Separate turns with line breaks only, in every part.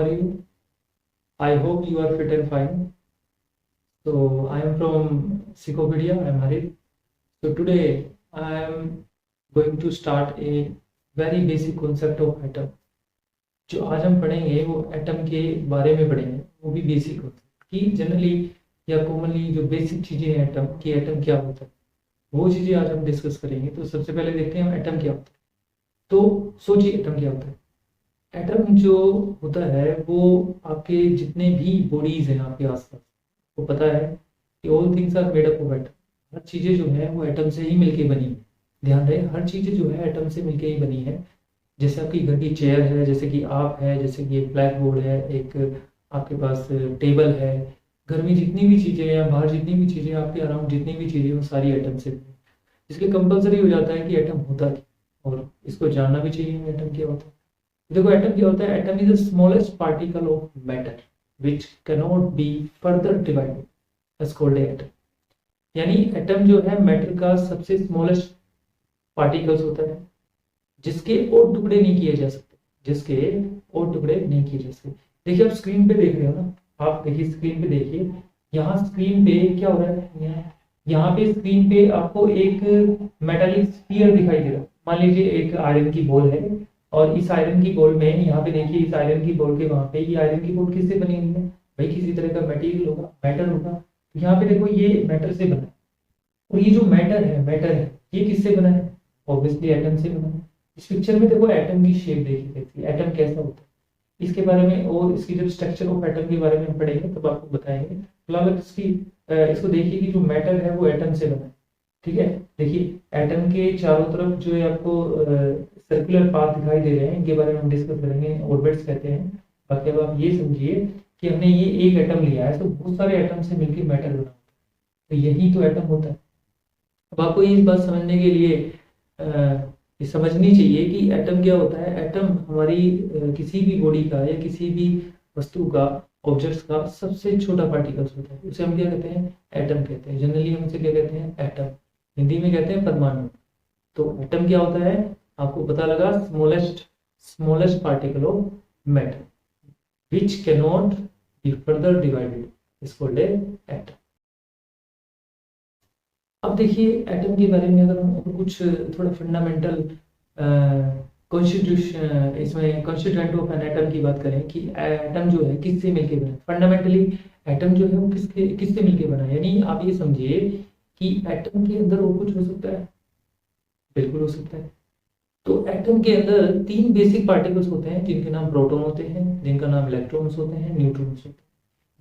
are you? I hope you are fit and fine. So I am from Psychopedia. I am Harit. So today I am going to start a very basic concept of atom. जो आज हम पढ़ेंगे वो atom के बारे में पढ़ेंगे, वो भी बेसिक होता है कि जनरली या कॉमनली जो बेसिक चीजें हैं एटम की, एटम क्या होता है वो चीजें आज हम डिस्कस करेंगे। तो सबसे पहले देखते हैं एटम क्या होता है। तो सोचिए एटम क्या होता है। एटम जो होता है वो आपके जितने भी बॉडीज हैं आपके आसपास, वो पता है कि all things are made up of atom. हर चीज़ें जो है वो एटम से ही मिलके बनी है। ध्यान रहे, हर चीज़ें जो है एटम से मिलके ही बनी है। जैसे आपकी घर की चेयर है, जैसे कि आप है, जैसे कि एक ब्लैक बोर्ड है, एक आपके पास टेबल है। घर में जितनी भी चीज़ें हैं, बाहर जितनी भी चीज़ें, आपके अराउंड जितनी भी चीज़ें, वो सारी एटम से बनी। इसलिए कंपलसरी हो जाता है कि एटम होता क्या, और इसको जानना भी चाहिए एटम क्या होता है। देखो एटम क्या होता है। Atom is the smallest particle of matter which cannot be further divided as called atom. यानी एटम जो है मैटर का सबसे स्मॉलेस्ट पार्टिकल्स होता है, जिसके और टुकड़े नहीं किए जा सकते, जिसके और टुकड़े नहीं किए जा सकते। देखिए आप स्क्रीन पे देख रहे हो ना, आप देखिए स्क्रीन पे देखिए, यहाँ स्क्रीन पे क्या हो रहा है, यहाँ पे स्क्रीन पे आपको एक मेटालिक स्फीयर दिखाई दे रहा है। मान लीजिए एक आयरन की बॉल है, और इस आयरन की बॉल में यहाँ पे देखिए, इस आयरन की बॉल के वहां पे ये आयरन की बॉल किससे बनी हुई है भाई, किसी तरह का मटेरियल होगा, मैटर होगा। तो यहाँ पे देखो ये मैटर से बना है, और ये जो मैटर है ये किससे बना है, ऑब्वियसली एटम से बना है। इस पिक्चर में देखो एटम की शेप देखिए, एटम कैसा होता है इसके बारे में, और इसकी जब स्ट्रक्चर ऑफ एटम के बारे में हम पढ़ेंगे तब आपको बताएंगे। फिलहाल इसको देखिए कि जो मैटर है वो एटम से बना है। ठीक है, देखिए एटम के चारों तरफ जो है आपको सर्कुलर पाथ दिखाई दे रहे हैं, इनके बारे में हम डिस्कस करेंगे, ऑर्बिट्स कहते हैं। बाकी अब आप ये समझिए कि हमने ये एक एटम लिया है तो बहुत सारे एटम से मिलकर मैटर बना होता है, तो यही तो एटम होता है। अब आपको ये बात समझने के लिए ये समझनी चाहिए कि एटम क्या होता है। एटम हमारी किसी भी बॉडी का या किसी भी वस्तु का, ऑब्जेक्ट्स का सबसे छोटा पार्टिकल्स होता है, उसे हम क्या कहते हैं, एटम कहते हैं। जनरली हम उसे क्या कहते हैं, एटम। हिंदी में कहते हैं परमाणु। तो एटम क्या होता है, आपको पता लगा, smallest particle of matter which cannot be further divided is called atom. अब देखिए एटम के बारे में अगर हम कुछ थोड़ा फंडामेंटल कॉन्स्टिट्यूशन, इसमें कॉन्स्टिट्यूएंट ऑफ एन एटम की बात करें कि एटम जो है किससे मिलके बना है। फंडामेंटली एटम जो है वो किससे मिलके बना है। यानी आप ये समझिए कि एटम के अंदर और कुछ हो सकता है, बिल्कुल हो सकता है। तो एटम के अंदर तीन बेसिक पार्टिकल्स होते हैं, जिनके नाम प्रोटॉन होते हैं, जिनका नाम इलेक्ट्रॉन्स होते हैं, न्यूट्रॉन्स होते हैं।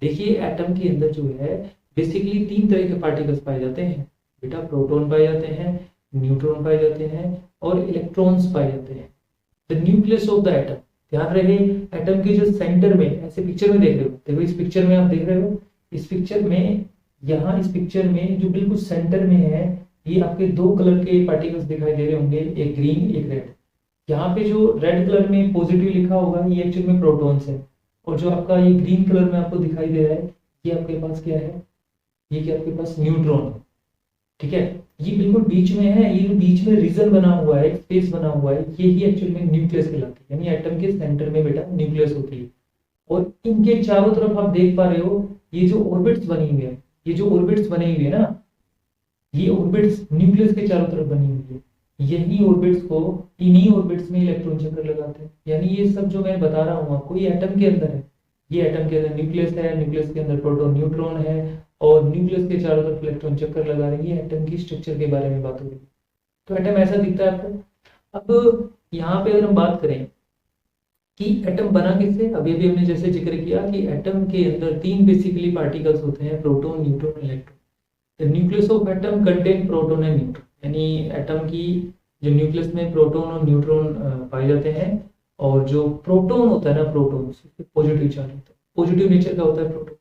देखिए एटम के अंदर जो है बेसिकली तीन तरह के पार्टिकल्स पाए जाते हैं बेटा। प्रोटॉन पाए जाते हैं, न्यूट्रॉन पाए जाते हैं, और इलेक्ट्रॉन्स पाए जाते हैं। The nucleus of the atom. ध्यान रहे, एटम के जो सेंटर में, ऐसे पिक्चर में देख रहे हो, देखो इस पिक्चर में आप देख रहे हो, इस पिक्चर में, यहाँ इस पिक्चर में जो बिल्कुल सेंटर में है, ये आपके दो कलर के पार्टिकल्स दिखाई दे रहे होंगे, एक ग्रीन एक रेड। यहाँ पे जो रेड कलर में पॉजिटिव लिखा होगा ये एक्चुअल में प्रोटॉन्स है, और जो आपका ये ग्रीन कलर में आपको दिखाई दे रहा है ये आपके पास क्या है, ये क्या आपके पास न्यूट्रॉन है। ठीक है, ये बिल्कुल बीच में है, ये बीच में रीजन बना हुआ है, स्पेस बना हुआ है, ये ही एक्चुअल में न्यूक्लियस कहलाती है। यानी एटम के सेंटर में बेटा न्यूक्लियस होती है, और इनके चारों तरफ आप देख पा रहे हो ये जो ऑर्बिट्स बनी हुई है, ये जो ऑर्बिट्स बनी हुई है ना, ये ऑर्बिट्स न्यूक्लियस के चारों तरफ बनी हुई है। यही ऑर्बिट्स को, इन्हीं ऑर्बिट्स में इलेक्ट्रॉन चक्कर लगाते हैं। यानी ये सब जो मैं बता रहा हूँ आपको, ये एटम के अंदर है। ये एटम के अंदर न्यूक्लियस है, न्यूक्लियस के अंदर प्रोटॉन न्यूट्रॉन है, और न्यूक्लियस के चारों तरफ इलेक्ट्रॉन चक्कर लगा रही है। एटम की स्ट्रक्चर के बारे में बात हो रही है। तो एटम ऐसा दिखता है आपको। अब यहाँ पे अगर हम बात करें कि एटम बना किससे, अभी अभी हमने जैसे जिक्र किया कि एटम के अंदर तीन बेसिकली पार्टिकल्स होते हैं, proton, neutron, electron. The nucleus of atom contain proton and neutron. यानी एटम की जो न्यूक्लियस में प्रोटॉन और न्यूट्रॉन पाए जाते हैं, और जो प्रोटॉन होता है ना, प्रोटॉन पॉजिटिव चार्ज होता है, पॉजिटिव नेचर का होता है प्रोटॉन,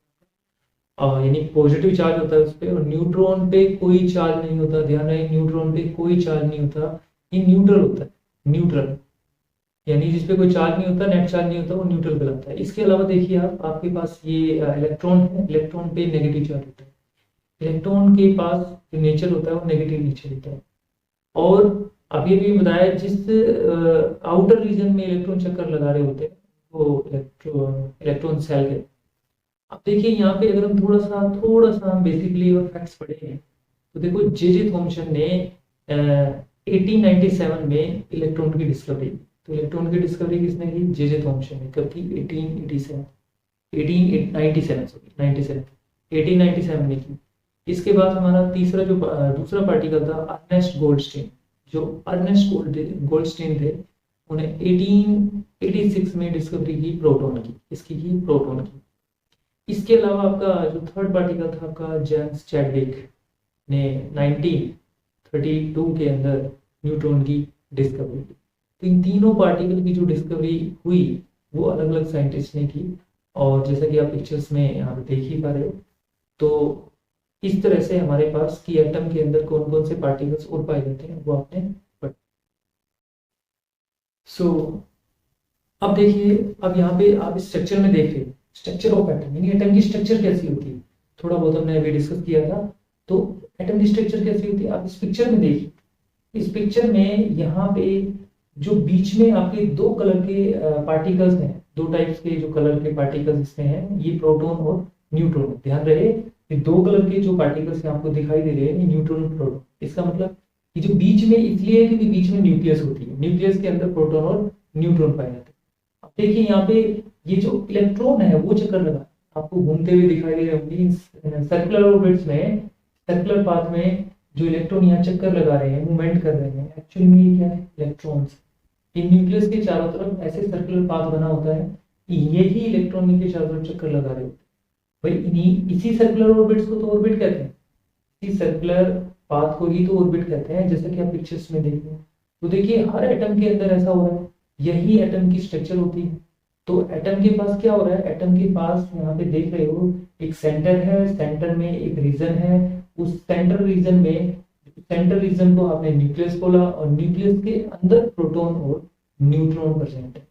यानी पॉजिटिव चार्ज होता है उस पे, और न्यूट्रॉन पे कोई चार्ज नहीं होता। ध्यान रहे, न्यूट्रॉन पे कोई चार्ज नहीं होता, ये न्यूट्रल होता है, न्यूट्रल। यानी जिसपे कोई चार्ज नहीं होता, नेट चार्ज नहीं होता, वो न्यूट्रल कहलाता है। इसके अलावा देखिए आपके पास ये इलेक्ट्रॉन है, इलेक्ट्रॉन पे नेगेटिव चार्ज होता है। इलेक्ट्रॉन के पास जो नेचर होता है वो नेगेटिव नेचर होता है। और अभी अभी बताया, जिस आउटर रीजन में इलेक्ट्रॉन चक्कर लगा रहे होते हैं को इलेक्ट्रॉन सेल के। अब देखिए यहाँ पे अगर हम थोड़ा सा हम बेसिकली और फैक्ट्स पढ़े हैं तो देखो जे थॉमसन ने 1897 में इलेक्ट्रॉन की डिस्कवरी। तो इलेक्ट्रॉन की डिस्कवरी किसने की? जे थॉमसन ने। कब की? 1897 में की। इसके बाद हमारा तीसरा जो दूसरा पार्टिकल था अर्नेस्ट गोल्डस्टीन। जो अर्नेस्ट गोल्डस्टीन थे उन्हें 1886 में डिस्कवरी की प्रोटॉन की। इसकी की प्रोटॉन की। इसके अलावा आपका जो थर्ड पार्टिकल था आपका जेम्स चैडविक ने 1932 के अंदर न्यूट्रॉन की डिस्कवरी की। तो इन तीनों पार्टिकल की जो डिस्कवरी हुई वो अलग अलग साइंटिस्ट ने की। और जैसा कि आप पिक्चर्स में यहाँ पे देख ही पा रहे हो, तो इस तरह से हमारे पास कि एटम के अंदर कौन कौन से पार्टिकल्स और पाए जाते हैं वो आपने पढ़ा। सो अब देखिए, अब यहाँ पे आप इस स्ट्रक्चर में देख रहे हो स्ट्रक्चर ऑफ एटम, यानी एटम की स्ट्रक्चर कैसी होती है। थोड़ा बहुत हमने अभी डिस्कस किया था। तो एटम की स्ट्रक्चर कैसी होती है आप इस पिक्चर में देखिए। इस पिक्चर में यहाँ पे जो बीच में आपके दो कलर के पार्टिकल्स हैं, दो टाइप्स के जो कलर के पार्टिकल्स इसमें हैं, ये प्रोटॉन और न्यूट्रॉन। ध्यान रहे ये दो कलर के जो पार्टिकल्स आपको दिखाई दे रहे हैं ये न्यूट्रॉन और प्रोटॉन। इसका मतलब ये जो बीच में इसलिए है क्योंकि बीच में न्यूक्लियस होती है, न्यूक्लियस के अंदर प्रोटॉन और न्यूट्रॉन पाए जाते हैं। अब देखिए यहाँ पे ये जो इलेक्ट्रॉन है वो चक्कर लगा आपको घूमते हुए दिखाई दे रहे होंगे सर्कुलर ऑर्बिट्स में, सर्कुलर पाथ में जो इलेक्ट्रॉन यहाँ चक्कर लगा रहे हैं, मूवमेंट कर रहे हैं, एक्चुअली में ये क्या है? इलेक्ट्रॉन्स। इन न्यूक्लियस के चारों तरफ ऐसे सर्कुलर पाथ बना होता है कि यही इलेक्ट्रॉन इनके चारों तरफ चक्कर लगा रहे होते हैं। भाई इन्हीं इसी सर्कुलर ऑर्बिट्स को तो ऑर्बिट कहते हैं, इसी सर्कुलर पाथ को ही तो ऑर्बिट कहते हैं, जैसा कि आप पिक्चर्स में देख रहे हैं। तो देखिए हर एटम के अंदर ऐसा हो रहा है, यही एटम की स्ट्रक्चर होती है। तो एटम के पास क्या हो रहा है? एटम के पास यहाँ पे देख रहे हो एक सेंटर है, सेंटर में एक रीजन है, उस सेंटर रीजन को आपने न्यूक्लियस बोला और न्यूक्लियस के अंदर प्रोटॉन और न्यूट्रॉन प्रेजेंट है,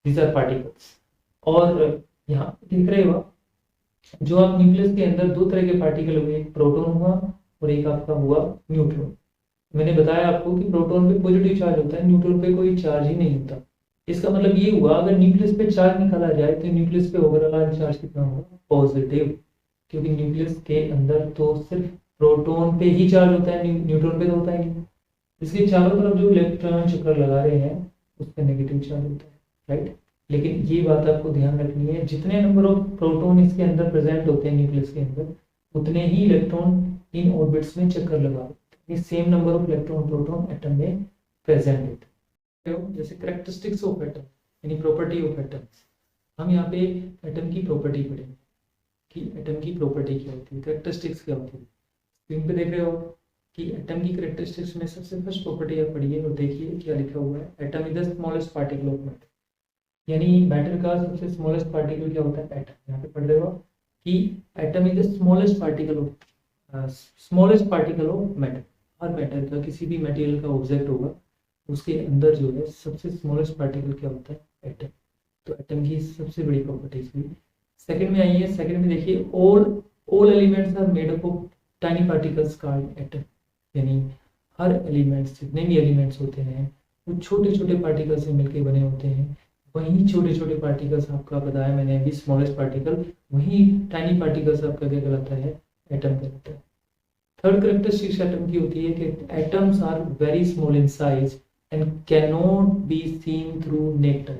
दीज आर पार्टिकल्स। और यहाँ देख रहे हो जो आप न्यूक्लियस के अंदर दो तरह के पार्टिकल हुए, एक प्रोटॉन हुआ और एक आपका हुआ न्यूट्रॉन। मैंने बताया आपको कि प्रोटॉन पे पॉजिटिव चार्ज होता है, न्यूट्रॉन पे कोई चार्ज ही नहीं होता। इसका मतलब ये हुआ अगर न्यूक्लियस पे चार्ज निकाला जाए तो न्यूक्लियस पे ओवरऑल चार्ज कितना होगा? पॉजिटिव, क्योंकि न्यूक्लियस के अंदर तो सिर्फ प्रोटॉन पे ही चार्ज होता है, न्यूट्रॉन पे तो होता ही नहीं। इसके चारों तरफ जो इलेक्ट्रॉन चक्कर लगा रहे हैं उस पर नेगेटिव चार्ज होता है, राइट। लेकिन ये बात आपको ध्यान रखनी है, जितने नंबर ऑफ प्रोटॉन इसके अंदर प्रेजेंट होते हैं न्यूक्लियस के अंदर, उतने ही इलेक्ट्रॉन इन ऑर्बिट्स में चक्कर लगा, same number of electron proton atom में प्रेजेंट होते हैं। जैसे कैरेक्टरिस्टिक्स ऑफ एटम यानी प्रॉपर्टी ऑफ एटम्स, हम यहाँ पे एटम की प्रॉपर्टी पढ़ेंगे कि एटम की प्रॉपर्टी क्या होती है, कैरेक्टरिस्टिक्स क्या होती है। स्क्रीन पे देख रहे हो कि एटम की कैरेक्टरिस्टिक्स में सबसे फर्स्ट प्रॉपर्टी आप पढ़िए और देखिए क्या लिखा हुआ है। Atom is the smallest particle of matter, यानी मैटर का सबसे स्मॉलेस्ट पार्टिकल क्या होता है? एटम। यहाँ पे पढ़ रहे हो कि atom is the smallest particle of matter. Her matter का, किसी भी मटेरियल का ऑब्जेक्ट होगा उसके अंदर जो है सबसे स्मॉलेस्ट पार्टिकल क्या होता है? एटम। तो एटम की सबसे बड़ी प्रॉपर्टीज हुई। सेकंड में आइए, सेकंड में देखिए all elements are made up of tiny particles called atom, यानी हर एलिमेंट्स, जितने भी एलिमेंट्स होते हैं वो छोटे छोटे पार्टिकल से मिलकर बने होते हैं। वही छोटे छोटे पार्टिकल्स आपका बताया मैंने अभी, स्मॉलेस्ट पार्टिकल, वही टाइनी पार्टिकल्स आपका क्या कहलाता है? एटम कहलाता है। थर्ड कैरेक्टरिस्टिक्स एटम की होती है कि atoms are very small in size and cannot be seen through nectar।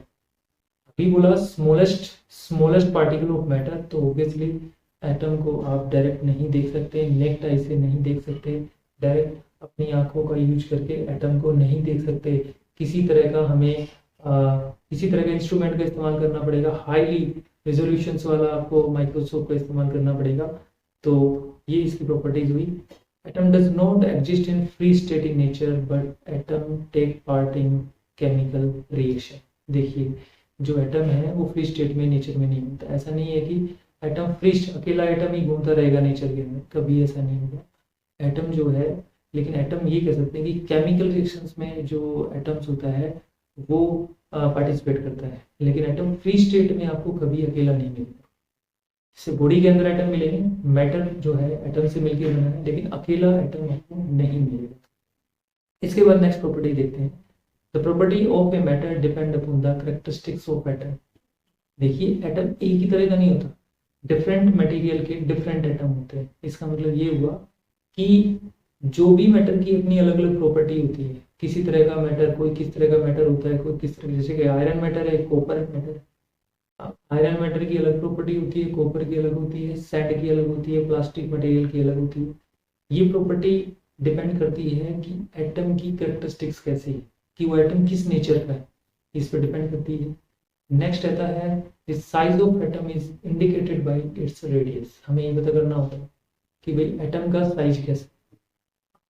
अभी बोला स्मॉलेस्ट पार्टिकल ऑफ मैटर, तो ऑब्वियसली एटम को आप डायरेक्ट नहीं देख सकते, नेक्ट आई से नहीं देख सकते, डायरेक्ट अपनी आंखों का यूज करके एटम को नहीं देख सकते। किसी तरह का हमें किसी तरह का इंस्ट्रूमेंट का इस्तेमाल करना पड़ेगा, हाईली रेजोल्यूशंस वाला आपको माइक्रोस्कोप का इस्तेमाल करना पड़ेगा। तो ये इसकी प्रॉपर्टीज हुई। Atom does not exist in free state in nature, but atom take part in chemical reaction। देखिए जो एटम है वो फ्री स्टेट में नेचर में नहीं होता। ऐसा नहीं है कि एटम फ्री, अकेला एटम ही घूमता रहेगा नेचर के अंदर, कभी ऐसा नहीं होगा। एटम जो है, लेकिन एटम ये कह सकते हैं कि केमिकल रिएक्शंस में जो एटम्स होता है वो पार्टिसिपेट करता है, लेकिन एटम फ्री स्टेट में आपको कभी अकेला नहीं मिलेगा। जैसे बॉडी के अंदर एटम मिलेंगे, मैटर जो है एटम से मिलकर बना है, लेकिन अकेला एटम आपको नहीं मिलेगा। इसके बाद नेक्स्ट प्रॉपर्टी देखते हैं। The property of a matter depend upon the characteristics of atom. देखिए एटम एक ही तरह का नहीं होता, डिफरेंट मटेरियल के डिफरेंट एटम होते हैं। इसका मतलब ये हुआ कि जो भी मैटर की अपनी अलग अलग प्रॉपर्टी होती है, किसी तरह का मैटर, कोई किस तरह का मैटर होता है, कोई किस तरह, जैसे कि आयरन मैटर है, कॉपर मैटर। आयरन मैटर की अलग प्रॉपर्टी होती है, कॉपर की अलग होती है, सैंड की अलग होती है, प्लास्टिक मटेरियल की अलग होती है। ये प्रॉपर्टी डिपेंड करती है कि एटम की कैरेक्टरिस्टिक्स कैसी है, कि वो एटम किस नेचर का है, इस पर डिपेंड करती है। नेक्स्ट आता है the size of atom is indicated by its radius. हमें ये पता करना होता है कि भाई एटम का साइज कैसे,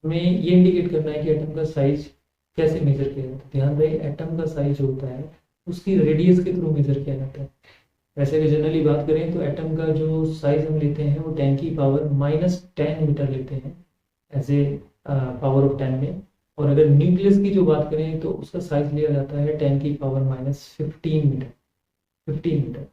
हमें ये इंडिकेट करना है कि एटम का साइज कैसे मेजर किया जाता है। ध्यान रहे, एटम का साइज होता है उसकी रेडियस के थ्रू मेजर किया जाता है। वैसे अगर जनरली बात करें तो एटम का जो साइज हम लेते हैं वो 10 की पावर -10 मीटर लेते हैं एज ए पावर ऑफ 10 में। और अगर न्यूक्लियस की जो बात करें तो उसका साइज लिया जाता है 10 की पावर -15 मीटर, 15 मीटर।